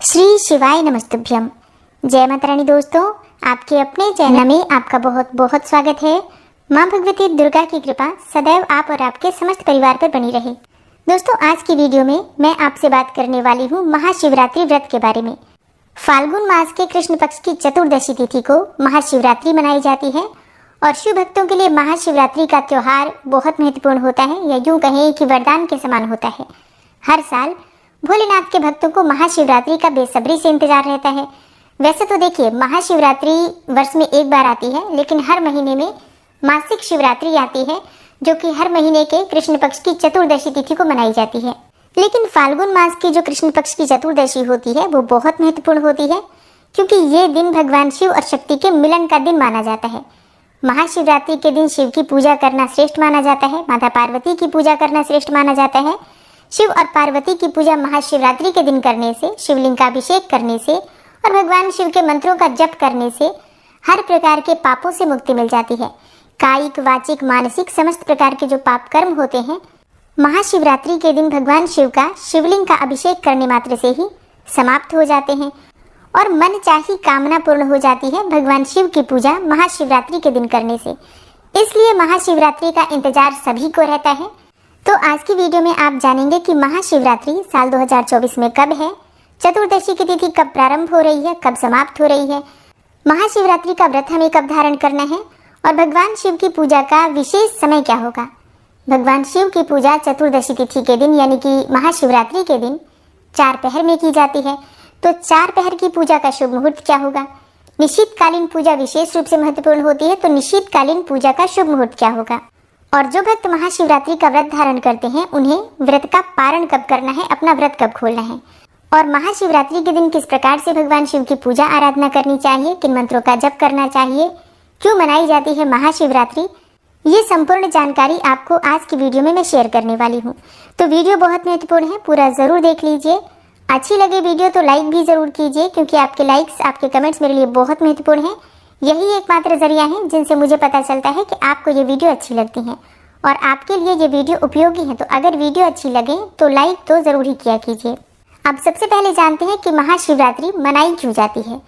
श्री शिवाय नमस्तुभ्यम। जय माता रानी। दोस्तों, आपके अपने चैनल में आपका बहुत बहुत स्वागत है। माँ भगवती दुर्गा की कृपा सदैव आप और आपके समस्त परिवार पर बनी रहे। दोस्तों, आज की वीडियो में मैं आपसे बात करने वाली हूँ महाशिवरात्रि व्रत के बारे में। फाल्गुन मास के कृष्ण पक्ष की चतुर्दशी तिथि को महाशिवरात्रि मनाई जाती है और शिव भक्तों के लिए महाशिवरात्रि का त्योहार बहुत महत्वपूर्ण होता है, या यूँ कहें कि वरदान के समान होता है। हर साल भोलेनाथ के भक्तों को महाशिवरात्रि का बेसब्री से इंतजार रहता है। वैसे तो देखिए, महाशिवरात्रि वर्ष में एक बार आती है, लेकिन हर महीने में मासिक शिवरात्रि आती है, जो कि हर महीने के कृष्ण पक्ष की चतुर्दशी तिथि को मनाई जाती है। लेकिन फाल्गुन मास की जो कृष्ण पक्ष की चतुर्दशी होती है वो बहुत महत्वपूर्ण होती है, क्योंकि ये दिन भगवान शिव और शक्ति के मिलन का दिन माना जाता है। महाशिवरात्रि के दिन शिव की पूजा करना श्रेष्ठ माना जाता है, माता पार्वती की पूजा करना श्रेष्ठ माना जाता है। शिव और पार्वती की पूजा महाशिवरात्रि के दिन करने से, शिवलिंग का अभिषेक करने से और भगवान शिव के मंत्रों का जप करने से हर प्रकार के पापों से मुक्ति मिल जाती है। कायिक, वाचिक, मानसिक समस्त प्रकार के जो पाप कर्म होते हैं, महाशिवरात्रि के दिन भगवान शिव का शिवलिंग का अभिषेक करने मात्र से ही समाप्त हो जाते हैं और मन चाही कामना पूर्ण हो जाती है भगवान शिव की पूजा महाशिवरात्रि के दिन करने से। इसलिए महाशिवरात्रि का इंतजार सभी को रहता है। तो आज की वीडियो में आप जानेंगे कि महाशिवरात्रि साल 2024 में कब है, चतुर्दशी की तिथि कब प्रारंभ हो रही है, कब समाप्त हो रही है, महाशिवरात्रि का व्रत हमें कब धारण करना है और भगवान शिव की पूजा का विशेष समय क्या होगा। भगवान शिव की पूजा चतुर्दशी तिथि के दिन यानी कि महाशिवरात्रि के दिन 4 पहर में की जाती है। तो 4 पहर की पूजा का शुभ मुहूर्त क्या होगा। निशीतकालीन पूजा विशेष रूप से महत्वपूर्ण होती है, तो निशीतकालीन पूजा का शुभ मुहूर्त क्या होगा। और जो भक्त महाशिवरात्रि का व्रत धारण करते हैं उन्हें व्रत का पारण कब करना है, अपना व्रत कब खोलना है और महाशिवरात्रि के दिन किस प्रकार से भगवान शिव की पूजा आराधना करनी चाहिए, किन मंत्रों का जप करना चाहिए, क्यों मनाई जाती है महाशिवरात्रि, ये संपूर्ण जानकारी आपको आज की वीडियो में मैं शेयर करने वाली हूँ। तो वीडियो बहुत महत्वपूर्ण है, पूरा जरूर देख लीजिए। अच्छी लगे वीडियो तो लाइक भी जरूर कीजिए, क्योंकि आपके लाइक्स, आपके कमेंट्स मेरे लिए बहुत महत्वपूर्ण है। यही एकमात्र जरिया है जिनसे मुझे पता चलता है कि आपको ये वीडियो अच्छी लगती है और आपके लिए ये वीडियो उपयोगी है। तो अगर वीडियो अच्छी लगे तो लाइक तो जरूर ही किया कीजिए। अब सबसे पहले जानते हैं कि महाशिवरात्रि मनाई क्यों जाती है।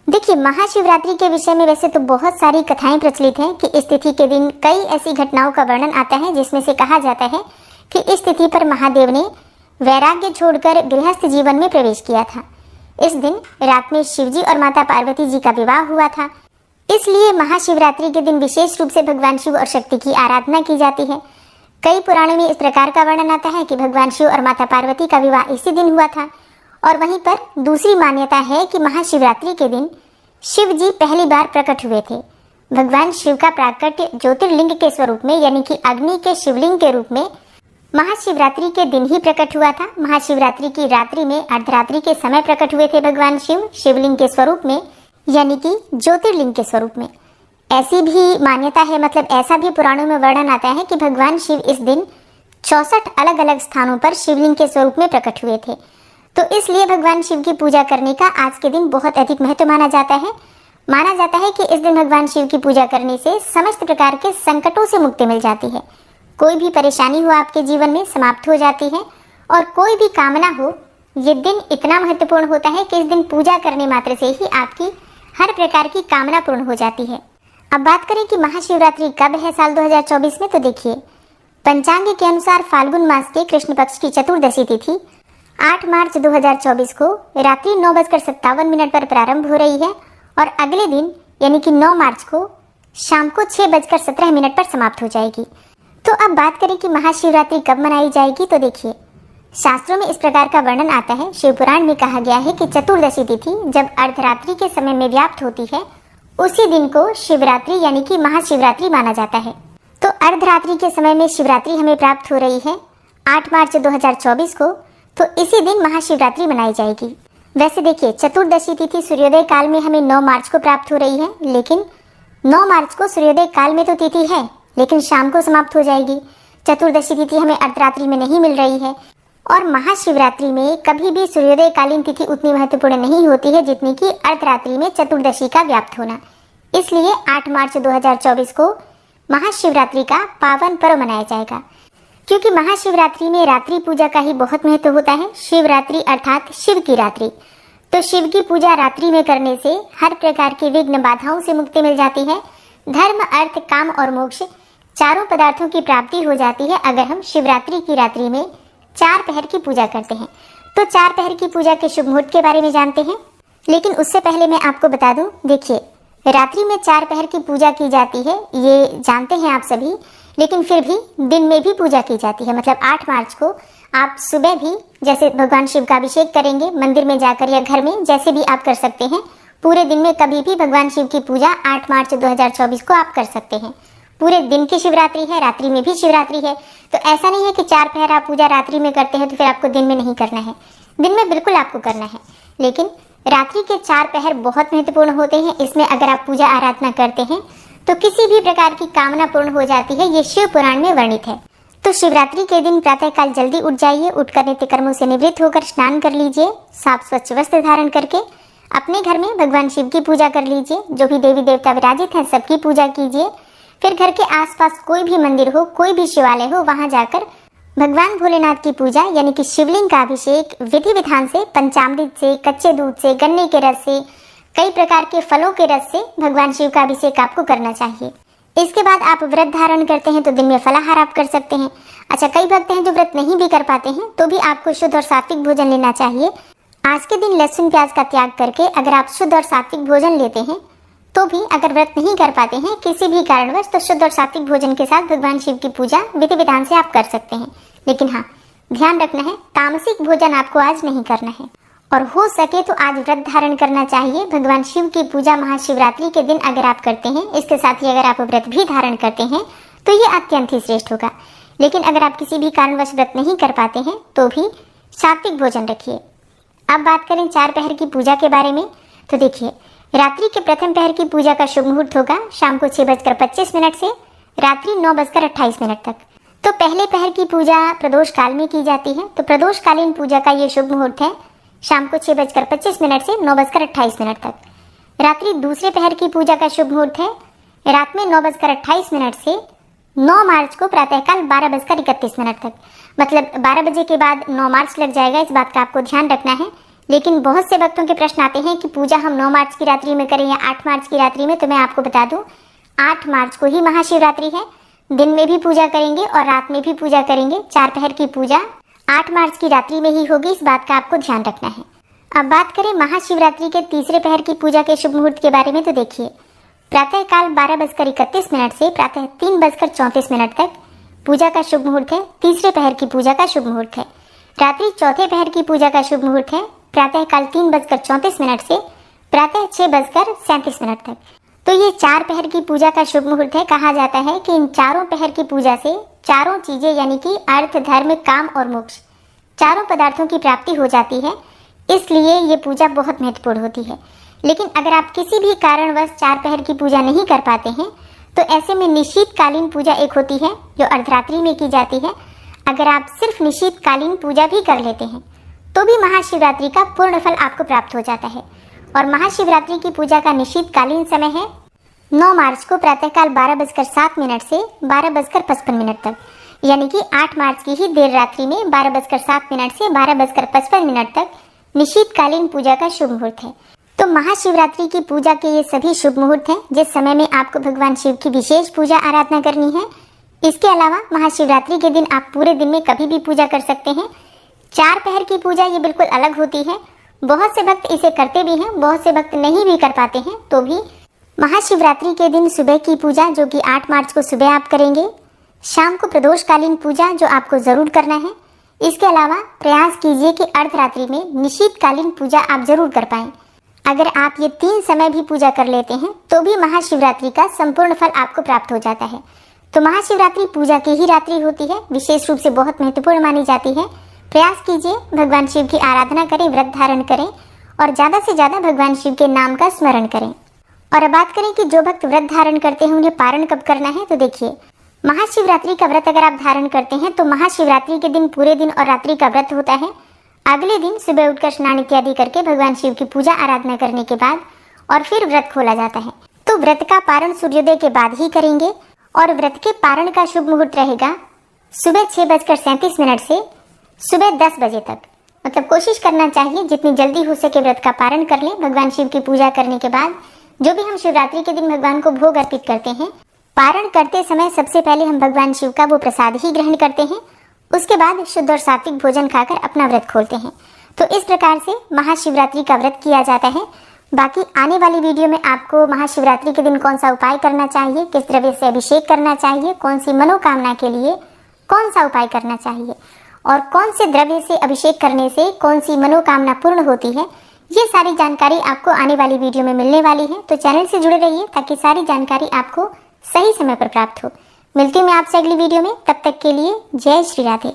देखिए, महाशिवरात्रि के विषय में वैसे तो बहुत सारी कथाएं प्रचलित हैं कि इस तिथि के दिन कई ऐसी घटनाओं का वर्णन आता है जिसमें से कहा जाता है कि इस तिथि पर महादेव ने वैराग्य छोड़कर गृहस्थ जीवन में प्रवेश किया था। इस दिन रात में शिवजी और माता पार्वती जी का विवाह हुआ था। इसलिए महाशिवरात्रि के दिन विशेष रूप से भगवान शिव और शक्ति की आराधना की जाती है। कई पुराणों में इस प्रकार का वर्णन आता है कि भगवान शिव और माता पार्वती का विवाह इसी दिन हुआ था। और वहीं पर दूसरी मान्यता है कि महाशिवरात्रि के दिन शिव जी पहली बार प्रकट हुए थे। भगवान शिव का प्राकट्य ज्योतिर्लिंग के स्वरूप में यानी कि अग्नि के शिवलिंग के रूप में महाशिवरात्रि के दिन ही प्रकट हुआ था। महाशिवरात्रि की रात्रि में अर्धरात्रि के समय प्रकट हुए थे भगवान शिव शिवलिंग के स्वरूप में यानी कि ज्योतिर्लिंग के स्वरूप में। ऐसी भी मान्यता है, मतलब ऐसा भी पुराणों में वर्णन आता है कि भगवान शिव इस दिन 64 अलग अलग स्थानों पर शिवलिंग के स्वरूप में प्रकट हुए थे। तो इसलिए भगवान शिव की पूजा करने का आज के दिन बहुत अधिक महत्व माना जाता है। माना जाता है कि इस दिन भगवान शिव की पूजा करने से समस्त प्रकार के संकटों से मुक्ति मिल जाती है। कोई भी परेशानी हो आपके जीवन में समाप्त हो जाती है और कोई भी कामना हो, ये दिन इतना महत्वपूर्ण होता है कि इस दिन पूजा करने मात्र से ही आपकी हर प्रकार की कामना पूर्ण हो जाती है। अब बात करें कि महाशिवरात्रि कब है साल 2024 में, तो देखिए, पंचांग के अनुसार फाल्गुन मास के कृष्ण पक्ष की चतुर्दशी तिथि 8 मार्च 2024 को रात्रि 9:57 पर प्रारंभ हो रही है और अगले दिन यानी कि 9 मार्च को शाम को 6:17 पर समाप्त हो जाएगी। तो अब बात करें कि महाशिवरात्रि कब मनाई जाएगी, तो देखिए, शास्त्रों में इस प्रकार का वर्णन आता है। शिव पुराण में कहा गया है कि चतुर्दशी तिथि जब अर्धरात्रि के समय में व्याप्त होती है उसी दिन को शिवरात्रि यानी कि महाशिवरात्रि माना जाता है। तो अर्धरात्रि के समय में शिवरात्रि हमें प्राप्त हो रही है 8 मार्च 2024 को, तो इसी दिन महाशिवरात्रि मनाई जाएगी। वैसे देखिए, चतुर्दशी तिथि सूर्योदय काल में हमें 9 मार्च को प्राप्त हो रही है, लेकिन 9 मार्च को सूर्योदय काल में तो तिथि है लेकिन शाम को समाप्त हो जाएगी। चतुर्दशी तिथि हमें अर्धरात्रि में नहीं मिल रही है और महाशिवरात्रि में कभी भी सूर्योदय कालीन तिथि उतनी महत्वपूर्ण नहीं होती है जितनी कि अर्धरात्रि में चतुर्दशी का व्याप्त होना। इसलिए 8 मार्च 2024 को महाशिवरात्रि का पावन पर्व मनाया जाएगा। क्योंकि महाशिवरात्रि में रात्रि पूजा का ही बहुत महत्व होता है। शिवरात्रि अर्थात शिव की रात्रि, तो शिव की पूजा रात्रि में करने से हर प्रकार की विघ्न बाधाओं से मुक्ति मिल जाती है। धर्म, अर्थ, काम और मोक्ष चारों पदार्थों की प्राप्ति हो जाती है अगर हम शिवरात्रि की रात्रि में 4 पहर की पूजा करते हैं। तो 4 पहर की पूजा के शुभ मुहूर्त के बारे में जानते हैं, लेकिन उससे पहले मैं आपको बता दूं, देखिए रात्रि में 4 पहर की पूजा की जाती है, ये जानते हैं आप सभी, लेकिन फिर भी दिन में भी पूजा की जाती है। मतलब 8 मार्च को आप सुबह भी जैसे भगवान शिव का अभिषेक करेंगे मंदिर में जाकर या घर में, जैसे भी आप कर सकते हैं। पूरे दिन में कभी भी भगवान शिव की पूजा 8 मार्च 2024 को आप कर सकते हैं। पूरे दिन की शिवरात्रि है, रात्रि में भी शिवरात्रि है। तो ऐसा नहीं है कि 4 पहर आप पूजा रात्रि में करते हैं तो फिर आपको दिन में नहीं करना है। दिन में बिल्कुल आपको करना है, लेकिन रात्रि के 4 पहर बहुत महत्वपूर्ण होते हैं। इसमें अगर आप पूजा आराधना करते हैं तो किसी भी प्रकार की कामना पूर्ण हो जाती है, ये शिव पुराण में वर्णित है। तो शिवरात्रि के दिन प्रातःकाल जल्दी उठ जाइए, उठकर नित्य कर्मों से निवृत्त होकर स्नान कर लीजिए, साफ स्वच्छ वस्त्र धारण करके अपने घर में भगवान शिव की पूजा कर लीजिए। जो भी देवी देवता विराजित हैं सबकी पूजा कीजिए। फिर घर के आसपास कोई भी मंदिर हो, कोई भी शिवालय हो, वहां जाकर भगवान भोलेनाथ की पूजा यानी कि शिवलिंग का अभिषेक विधि विधान से, पंचामृत से, कच्चे दूध से, गन्ने के रस से, कई प्रकार के फलों के रस से भगवान शिव का अभिषेक आपको करना चाहिए। इसके बाद आप व्रत धारण करते हैं तो दिन में फलाहार आप कर सकते हैं। अच्छा, कई भक्त हैं जो व्रत नहीं भी कर पाते हैं तो भी आपको शुद्ध और सात्विक भोजन लेना चाहिए। आज के दिन लहसुन प्याज का त्याग करके अगर आप शुद्ध और सात्विक भोजन लेते हैं तो भी, अगर व्रत नहीं कर पाते हैं किसी भी कारणवश, तो शुद्ध और सात्विक भोजन के साथ भगवान शिव की पूजा विधि विधान से आप कर सकते हैं। लेकिन हाँ, ध्यान रखना है तामसिक भोजन आपको आज नहीं करना है, और हो सके तो आज व्रत धारण करना चाहिए। भगवान शिव की पूजा महाशिवरात्रि के दिन अगर आप करते हैं, इसके साथ ही अगर आप व्रत भी धारण करते हैं तो ये अत्यंत ही श्रेष्ठ होगा। लेकिन अगर आप किसी भी कारणवश व्रत नहीं कर पाते हैं तो भी सात्विक भोजन रखिए। अब बात करें 4 पहर की पूजा के बारे में, तो देखिए रात्रि के प्रथम पहर की पूजा का शुभ मुहूर्त होगा शाम को 6:25 से रात्रि 9:28 तक। तो पहले पहर की पूजा प्रदोष काल में की जाती है। तो प्रदोषकालीन पूजा का ये शुभ मुहूर्त है शाम को 6:25 से 9:28 तक। रात्रि दूसरे पहर की पूजा का शुभ मुहूर्त है रात में 9:28 से 9 मार्च को प्रातःकाल 12:31 तक। मतलब 12 बजे के बाद 9 मार्च लग जाएगा, इस बात का आपको ध्यान रखना है। लेकिन बहुत से भक्तों के प्रश्न आते हैं कि पूजा हम 9 मार्च की रात्रि में करें या 8 मार्च की रात्रि में। तो मैं आपको बता दूं, 8 मार्च को ही महाशिवरात्रि है। दिन में भी पूजा करेंगे और रात में भी पूजा करेंगे। 4 पहर की पूजा 8 मार्च की रात्रि में ही होगी, इस बात का आपको ध्यान रखना है। अब बात करें महाशिवरात्रि के तीसरे पहर की पूजा के शुभ मुहूर्त के बारे में, तो देखिए प्रातःकाल 12:31 से प्रातः 3:34 तक पूजा का शुभ मुहूर्त है। तीसरे पहर की पूजा का शुभ मुहूर्त है। रात्रि चौथे पहर की पूजा का शुभ मुहूर्त है प्रातःकाल 3:34 से प्रातः 6:37 तक। तो ये 4 पहर की पूजा का शुभ मुहूर्त है। कहा जाता है कि इन चारों पहर की पूजा से चारों चीजें यानी कि अर्थ, धर्म, काम और मोक्ष चारों पदार्थों की प्राप्ति हो जाती है, इसलिए ये पूजा बहुत महत्वपूर्ण होती है। लेकिन अगर आप किसी भी कारणवश 4 पहर की पूजा नहीं कर पाते हैं तो ऐसे में निशीतकालीन पूजा एक होती है जो अर्धरात्रि में की जाती है। अगर आप सिर्फ निशीतकालीन पूजा भी कर लेते हैं तो भी महाशिवरात्रि का पूर्ण फल आपको प्राप्त हो जाता है। और महाशिवरात्रि की पूजा का निशीतकालीन समय है 9 मार्च को प्रातःकाल 12:07 से 12:55 तक, यानी कि 8 मार्च की ही देर रात्रि में 12:07 से 12:55 तक निशीतकालीन पूजा का शुभ मुहूर्त है। तो महाशिवरात्रि की पूजा के ये सभी शुभ मुहूर्त हैं जिस समय में आपको भगवान शिव की विशेष पूजा आराधना करनी है। इसके अलावा महाशिवरात्रि के दिन आप पूरे दिन में कभी भी पूजा कर सकते हैं। 4 पहर की पूजा ये बिल्कुल अलग होती है। बहुत से भक्त इसे करते भी हैं, बहुत से भक्त नहीं भी कर पाते हैं। तो भी महाशिवरात्रि के दिन सुबह की पूजा जो कि 8 मार्च को सुबह आप करेंगे, शाम को प्रदोषकालीन पूजा जो आपको जरूर करना है। इसके अलावा प्रयास कीजिए कि अर्धरात्रि में निशीतकालीन पूजा आप जरूर कर पाएं। अगर आप ये 3 समय भी पूजा कर लेते हैं तो भी महाशिवरात्रि का संपूर्ण फल आपको प्राप्त हो जाता है। तो महाशिवरात्रि पूजा की ही रात्रि होती है, विशेष रूप से बहुत महत्वपूर्ण मानी जाती है। प्रयास कीजिए भगवान शिव की आराधना करें, व्रत धारण करें और ज़्यादा से ज़्यादा भगवान शिव के नाम का स्मरण करें। और अब बात करें कि जो भक्त व्रत धारण करते हैं उन्हें पारण कब करना है, तो देखिए महाशिवरात्रि का व्रत अगर आप धारण करते हैं तो महाशिवरात्रि के दिन पूरे दिन और रात्रि का व्रत होता है। अगले दिन सुबह उठकर स्नान इत्यादि करके भगवान शिव की पूजा आराधना करने के बाद और फिर व्रत खोला जाता है। तो व्रत का पारण सूर्योदय के बाद ही करेंगे और व्रत के पारण का शुभ मुहूर्त रहेगा सुबह 6:37 से सुबह 10 बजे तक। मतलब कोशिश करना चाहिए जितनी जल्दी हो सके व्रत का पारण कर लें। भगवान शिव की पूजा करने के बाद जो भी हम शिवरात्रि के दिन भगवान को भोग अर्पित करते हैं, पारण करते समय सबसे पहले हम भगवान शिव का वो प्रसाद ही ग्रहण करते हैं। उसके बाद शुद्ध और सात्विक भोजन खाकर अपना व्रत खोलते हैं। तो इस प्रकार से महाशिवरात्रि का व्रत किया जाता है। बाकी आने वाली वीडियो में आपको महाशिवरात्रि के दिन कौन सा उपाय करना चाहिए, किस द्रव्य से अभिषेक करना चाहिए, कौन सी मनोकामना के लिए कौन सा उपाय करना चाहिए और कौन से द्रव्य से अभिषेक करने से कौन सी मनोकामना पूर्ण होती है, ये सारी जानकारी आपको आने वाली वीडियो में मिलने वाली है। तो चैनल से जुड़े रहिए ताकि सारी जानकारी आपको सही समय पर प्राप्त हो। मिलती हूँ मैं आपसे अगली वीडियो में, तब तक के लिए जय श्री राधे।